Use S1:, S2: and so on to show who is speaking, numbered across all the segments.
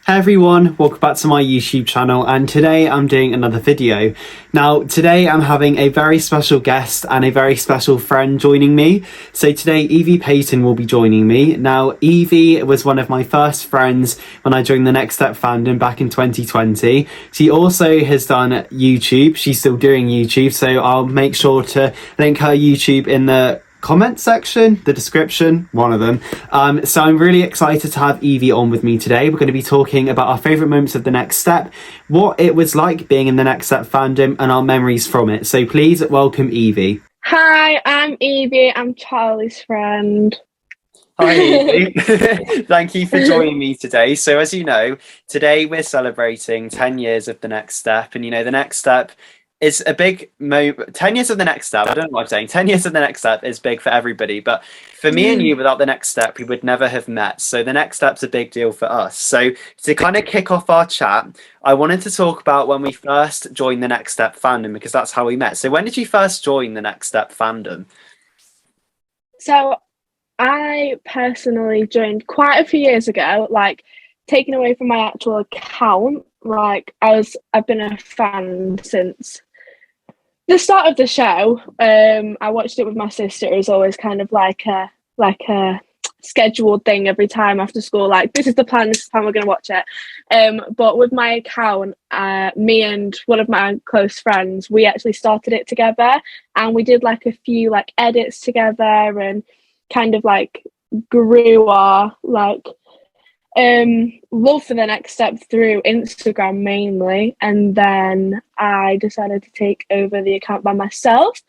S1: Hey everyone, welcome back to my YouTube channel, and today I'm doing another video. Now today I'm having a very special guest and a very special friend joining me. So today Evie Peyton will be joining me. Now Evie was one of my first friends when I joined the Next Step fandom back in 2020. She also has done YouTube, she's still doing YouTube, so I'll make sure to link her YouTube in the comment section, the description, one of them. So I'm really excited to have Evie on with me today. We're going to be talking about our favourite moments of the Next Step, what it was like being in the Next Step fandom, and our memories from it. So please welcome Evie.
S2: Hi, I'm Evie. I'm Charlie's friend.
S1: Hi Evie. Thank you for joining me today. So as you know, today we're celebrating 10 years of the Next Step, and the Next Step is a big 10 years of the Next Step, I don't know what I'm saying, 10 years of the Next Step is big for everybody, but for me and you, without the Next Step we would never have met. So the Next Step's a big deal for us. So to kind of kick off our chat, I wanted to talk about when we first joined the Next Step fandom, because that's how we met. So when did you first join the Next Step fandom?
S2: So I personally joined quite a few years ago, like taken away from my actual account. I've been a fan since the start of the show. I watched it with my sister. It was always kind of like a scheduled thing every time after school. Like, this is the plan. This is the time we're going to watch it. But with my account, me and one of my close friends, we actually started it together, and we did like a few like edits together, and kind of like grew our love for the Next Step through Instagram mainly. And then I decided to take over the account by myself,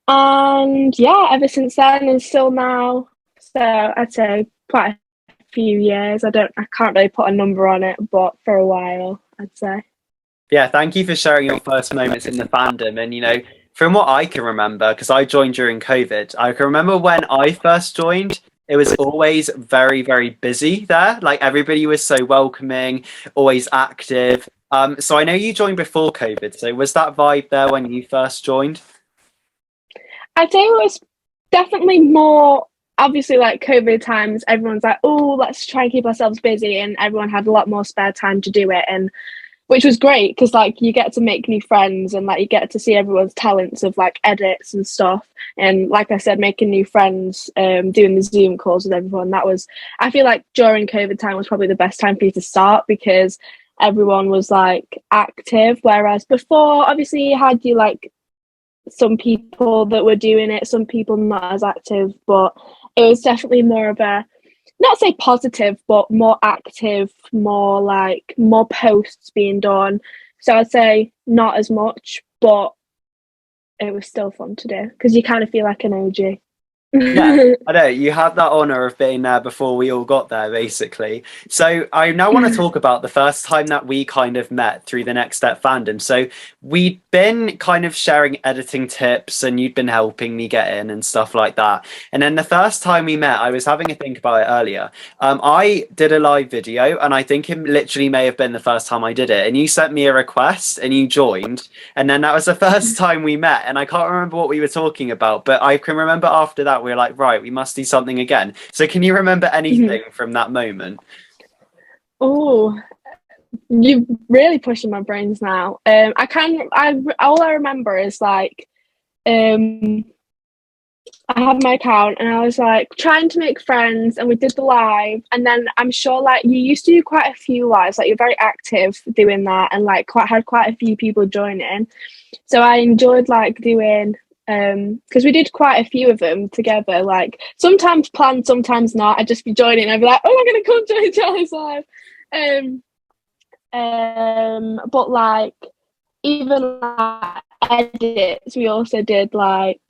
S2: and yeah, ever since then and still now. So I'd say quite a few years. I can't really put a number on it, but for a while, I'd say.
S1: Yeah, thank you for sharing your first moments in the fandom. And from what I can remember, because I joined during COVID, I can remember when I first joined, it was always very, very busy there. Like, everybody was so welcoming, always active. So I know you joined before COVID. So was that vibe there when you first joined?
S2: I'd say it was definitely more, obviously, like COVID times, everyone's like, oh, let's try and keep ourselves busy, and everyone had a lot more spare time to do it, and which was great because like you get to make new friends, and like you get to see everyone's talents of like edits and stuff. And like I said, making new friends, doing the Zoom calls with everyone, that was, I feel like during COVID time was probably the best time for you to start, because everyone was like active, whereas before obviously you had like some people that were doing it, some people not as active, but it was definitely more of a, not say positive, but more active, more like more posts being done. So I'd say not as much, but it was still fun to do because you kind of feel like an OG.
S1: Yeah, I know you had that honor of being there before we all got there, basically. So I now want to talk about the first time that we kind of met through the Next Step fandom. So we'd been kind of sharing editing tips, and you'd been helping me get in and stuff like that. And then the first time we met, I was having a think about it earlier. I did a live video, and I think it literally may have been the first time I did it. And you sent me a request, and you joined, and then that was the first time we met. And I can't remember what we were talking about, but I can remember after that we were like, right, we must do something again. So can you remember anything from that moment?
S2: Oh, you're really pushing my brains now. All I remember is like, um, I had my account and I was like trying to make friends, and we did the live, and then I'm sure like you used to do quite a few lives, like you're very active doing that, and like had quite a few people joining. So I enjoyed like doing, because we did quite a few of them together, like sometimes planned, sometimes not. I'd just be joining and I'd be like, oh, I'm gonna come join Charlie's live. But like even like edits, we also did like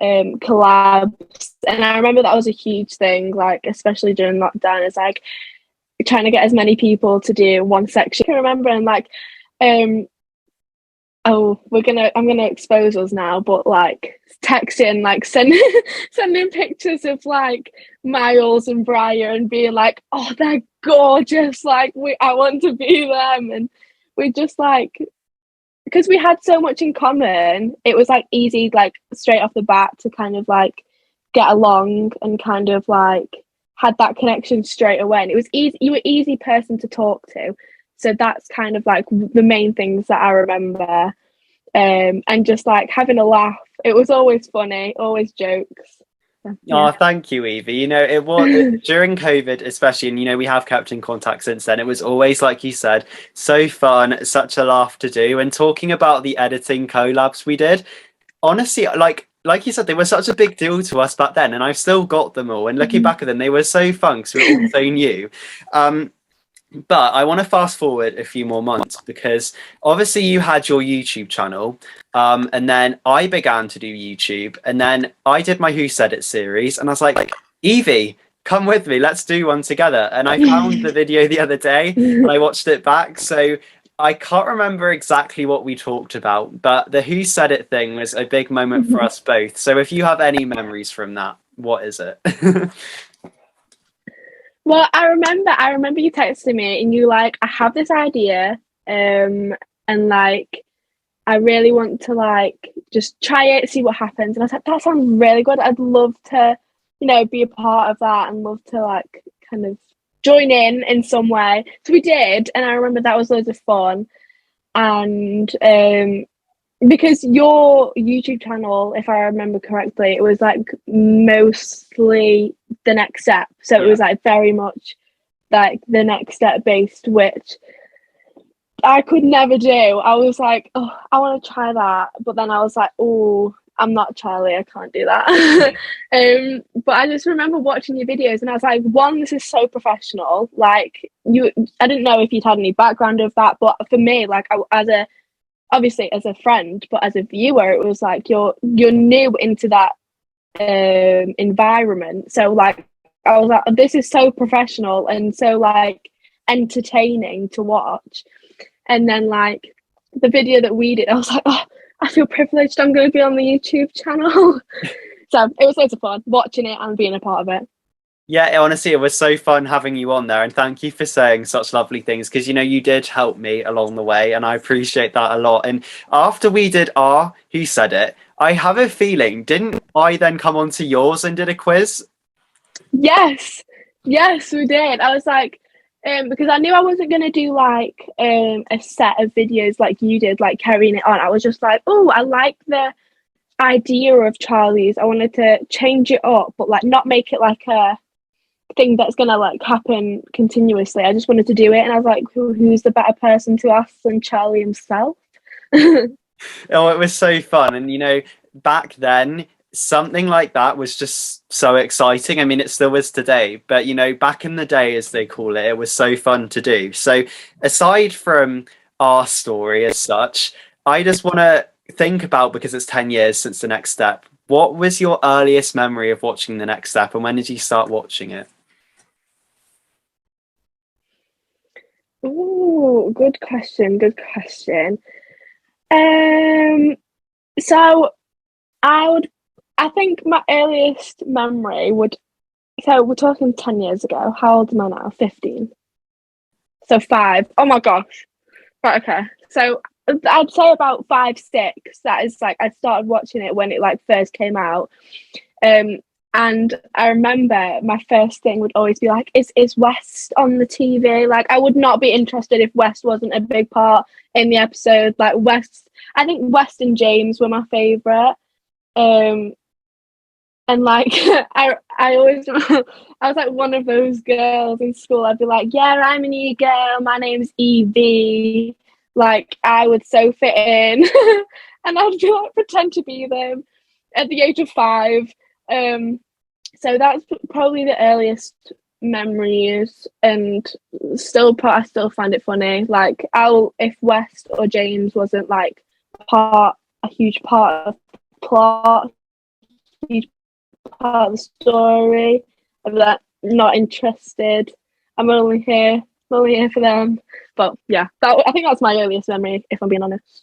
S2: collabs, and I remember that was a huge thing, like especially during lockdown. It's like trying to get as many people to do one section. I can remember, and like oh, I'm gonna expose us now, but like texting, like sending pictures of like Miles and Briar and being like, oh, they're gorgeous, like I want to be them. And we just like, because we had so much in common, it was like easy, like straight off the bat to kind of like get along and kind of like had that connection straight away, and it was easy. You were an easy person to talk to, so that's kind of like the main things that I remember. And just like having a laugh. It was always funny, always jokes. So, yeah.
S1: Oh, thank you, Evie. You know, during COVID, especially, and you know, we have kept in contact since then. It was always, like you said, so fun, such a laugh to do. And talking about the editing collabs we did, honestly, like you said, they were such a big deal to us back then, and I've still got them all. And looking back at them, they were so fun because we were all so new. But I want to fast forward a few more months because obviously you had your YouTube channel, and then I began to do YouTube, and then I did my Who Said It series, and I was like, Evie, come with me, let's do one together. And I found the video the other day and I watched it back. So I can't remember exactly what we talked about, but the Who Said It thing was a big moment for us both. So if you have any memories from that, what is it?
S2: Well, I remember you texting me and you like, I have this idea, and like I really want to like just try it, see what happens. And I was like, that sounds really good. I'd love to, be a part of that and love to like kind of join in some way. So we did, and I remember that was loads of fun. And because your YouTube channel, if I remember correctly, it was like mostly the next step. So it was like very much like the next step based, which I could never do. I was like, oh, I want to try that. But then I was like, oh, I'm not Charlie. I can't do that. But I just remember watching your videos and I was like, one, this is so professional. Like I didn't know if you'd had any background of that. But for me, like obviously as a friend, but as a viewer, it was like you're new into that environment. So like I was like, this is so professional and so like entertaining to watch. And then like the video that we did, I was like, oh, I feel privileged. I'm going to be on the YouTube channel. So it was loads of fun watching it and being a part of it.
S1: Yeah, honestly, it was so fun having you on there, and thank you for saying such lovely things because you did help me along the way, and I appreciate that a lot. And after we did our Who Said It, I have a feeling, didn't I then come on to yours and did a quiz?
S2: Yes, we did. I was like, because I knew I wasn't going to do like a set of videos like you did, like carrying it on. I was just like, oh, I like the idea of Charlie's. I wanted to change it up, but like not make it like a thing that's gonna like happen continuously. I just wanted to do it, and I was like, who's the better person to ask than Charlie himself?
S1: Oh, it was so fun. And back then something like that was just so exciting. I mean, it still is today, but back in the day, as they call it was so fun to do. So aside from our story as such, I just want to think about, because it's 10 years since The Next Step, what was your earliest memory of watching The Next Step, and when did you start watching it?
S2: Oh, good question. So I think my earliest memory so we're talking 10 years ago. How old am I now? 15. So 5. Oh my gosh. Right, okay. So I'd say about 5, 6. That is like, I started watching it when it like first came out. And I remember my first thing would always be like, is West on the TV? Like, I would not be interested if West wasn't a big part in the episode. Like I think West and James were my favourite. And like, I always, I was like one of those girls in school. I'd be like, yeah, I'm a new girl. My name's Evie. Like, I would so fit in. And I'd be like, pretend to be them at the age of 5. So that's probably the earliest memories, and I still find it funny. Like, if West or James wasn't like a huge part of the plot, huge part of the story, I'd be like, not interested. I'm only here for them. But yeah, I think that's my earliest memory, if I'm being honest.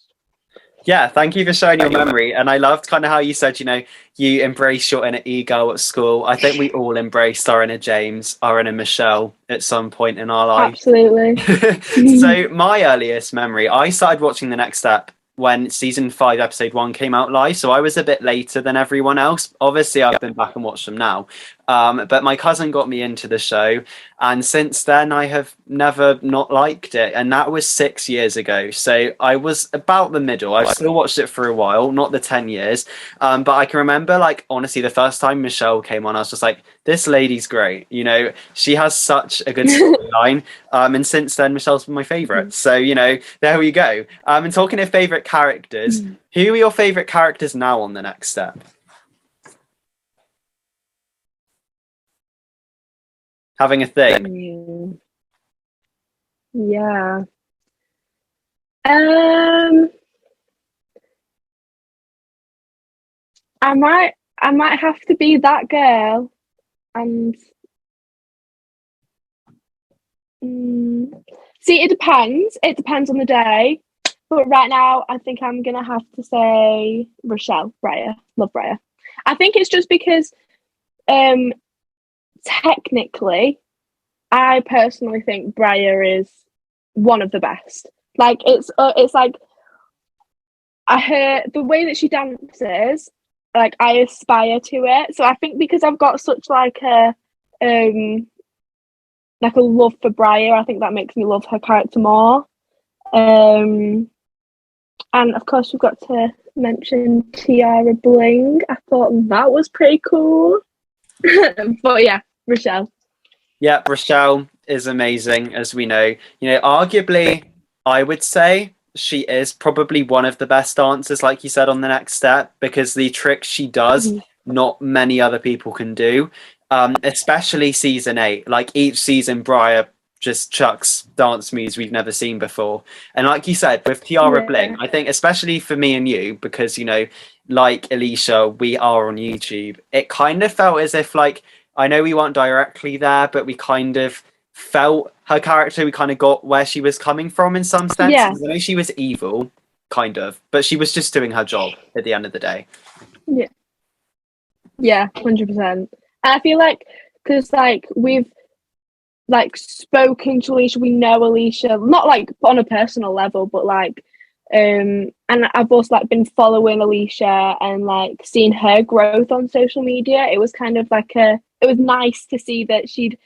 S1: Yeah, thank you for sharing your memory. And I loved kind of how you said, you embraced your inner ego at school. I think we all embraced our inner James, our inner Michelle at some point in our life.
S2: Absolutely.
S1: So my earliest memory, I started watching The Next Step when season 5, episode 1 came out live. So I was a bit later than everyone else. Obviously, I've been back and watched them now. But my cousin got me into the show, and since then I have never not liked it. And that was 6 years ago. So I was about the middle. I've still watched it for a while, not the 10 years. But I can remember, like, honestly, the first time Michelle came on, I was just like, this lady's great. You know, she has such a good storyline. And since then, Michelle's been my favourite. So, you know, there we go. And talking of favourite characters, who are your favourite characters now on the next step? Having a thing.
S2: Yeah. I might have to be that girl, and see, it depends. It depends on the day. But right now, I think I'm gonna have to say Rochelle. Briar. Love Briar. I think it's just because technically, I personally think Briar is one of the best. Like it's like I heard the way that she dances, like I aspire to it. So I think because I've got such like a love for Briar, I think that makes me love her character more. And of course we've got to mention Tiara Bling. I thought that was pretty cool. But yeah, Rochelle.
S1: Yeah, Rochelle is amazing, as we know. You know, arguably, I would say she is probably one of the best dancers, like you said, on the next step, because the tricks she does, not many other people can do. Especially season 8. Like each season, Briar just chucks dance moves we've never seen before. And like you said, with Tiara Bling, I think especially for me and you, because, you know, like Alicia, we are on YouTube, it kind of felt as if, like, I know we weren't directly there, but we kind of felt her character. We kind of got where she was coming from in some sense.
S2: Yeah.
S1: I know she was evil, kind of, but she was just doing her job at the end of the day.
S2: Yeah. Yeah, 100%. And I feel like, because like we've like spoken to Alicia, we know Alicia, not like on a personal level, but like and I've also like been following Alicia and like seeing her growth on social media. It was kind of like it was nice to see that she'd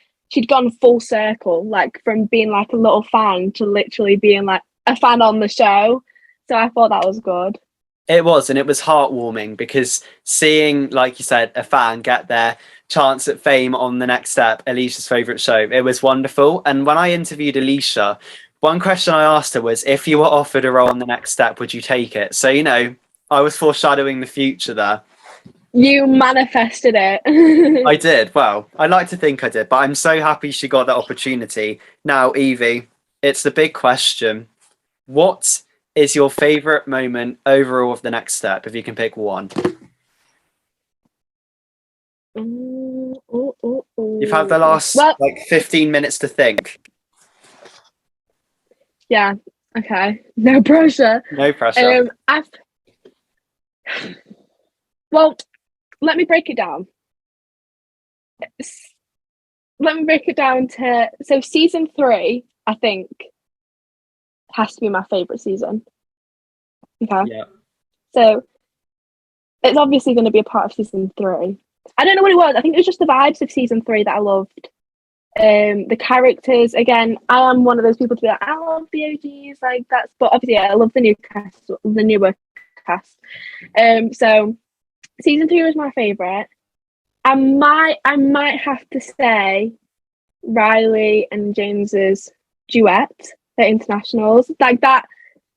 S2: gone full circle, like from being like a little fan to literally being like a fan on the show. So I thought that was good.
S1: It was, and it was heartwarming because seeing, like you said, a fan get their chance at fame on the next step, Alicia's favourite show, it was wonderful. And when I interviewed Alicia, one question I asked her was, if you were offered a role on the next step, would you take it? So, you know, I was foreshadowing the future there.
S2: You manifested it.
S1: I did. Well, I like to think I did, but I'm so happy she got that opportunity. Now, Evie, it's the big question. What is your favourite moment overall of the next step, if you can pick one? You've had the last 15 minutes to think.
S2: Yeah. Okay. No pressure.
S1: No pressure.
S2: Well, let me break it down. Let me break it down to season 3, I think, has to be my favourite season. Okay.
S1: Yeah.
S2: So it's obviously going to be a part of season 3. I don't know what it was. I think it was just the vibes of season 3 that I loved. The characters, again, I am one of those people to be like, I love the OGs, like that's, but obviously I love the newer cast. So season 3 was my favourite. I might have to say Riley and James's duet at internationals, like that.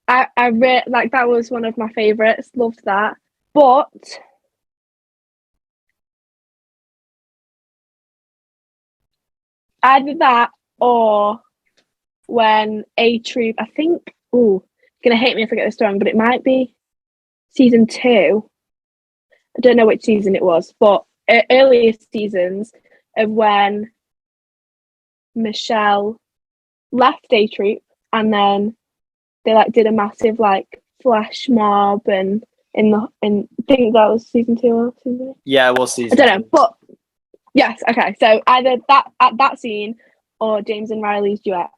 S2: I like that was one of my favourites. Loved that, but either that or when A Troop, I think, gonna hate me if I get this wrong, but it might be season 2. I don't know which season it was, but earlier seasons of when Michelle left A Troop and then they like did a massive like flash mob and I think that was season 2 or season 3.
S1: Yeah, it was season
S2: I don't know, but yes, okay. So either that scene or James and Riley's duet.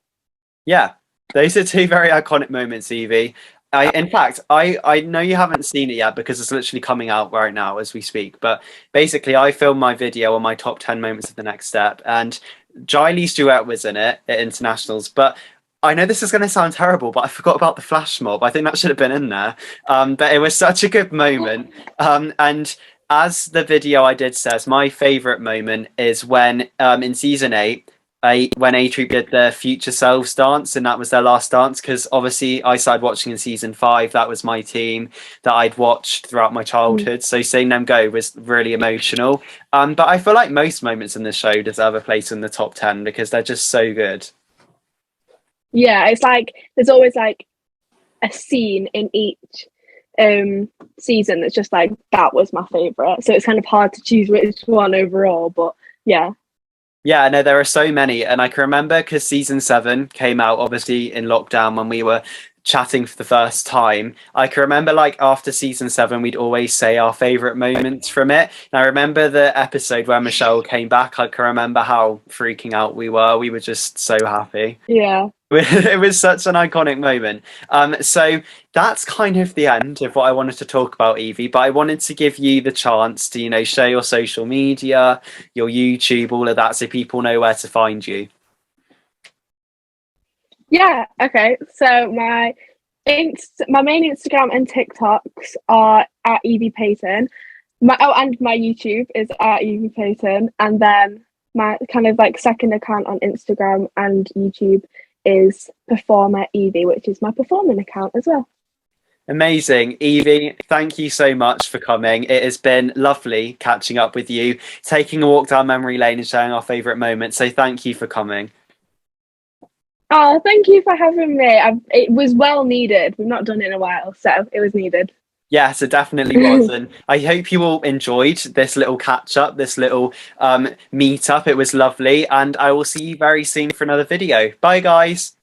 S1: Yeah, those are 2 very iconic moments, Evie. In fact, I know you haven't seen it yet because it's literally coming out right now as we speak. But basically, I filmed my video on my top 10 moments of the next step, and Jiley's duet was in it at internationals. But I know this is going to sound terrible, but I forgot about the flash mob. I think that should have been in there. But it was such a good moment. And as the video I did says, my favorite moment is when in season 8 when A Troop did their Future Selves dance, and that was their last dance, because obviously I started watching in season 5. That was my team that I'd watched throughout my childhood. So seeing them go was really emotional. But I feel like most moments in the show deserve a place in the top 10 because they're just so good.
S2: Yeah, it's like there's always like a scene in each season that's just like, that was my favorite. So it's kind of hard to choose which one overall, but yeah.
S1: Yeah, no, there are so many. And I can remember because season 7 came out obviously in lockdown when we were chatting for the first time. I can remember like after season 7, we'd always say our favorite moments from it. And I remember the episode where Michelle came back. I can remember how freaking out we were. We were just so happy.
S2: Yeah.
S1: It was such an iconic moment. So that's kind of the end of what I wanted to talk about, Evie. But I wanted to give you the chance to, share your social media, your YouTube, all of that, so people know where to find you.
S2: Yeah. Okay. So my main Instagram and TikToks are at Evie Peyton. And my YouTube is at Evie Peyton, and then my kind of like second account on Instagram and YouTube is Performer Evie, which is my performing account as well.
S1: Amazing. Evie, thank you so much for coming. It has been lovely catching up with you, taking a walk down memory lane and sharing our favourite moments. So thank you for coming.
S2: Oh, thank you for having me. It was well needed. We've not done it in a while, so it was needed.
S1: Yes, it definitely was. And I hope you all enjoyed this little catch up, this little meet up. It was lovely. And I will see you very soon for another video. Bye, guys.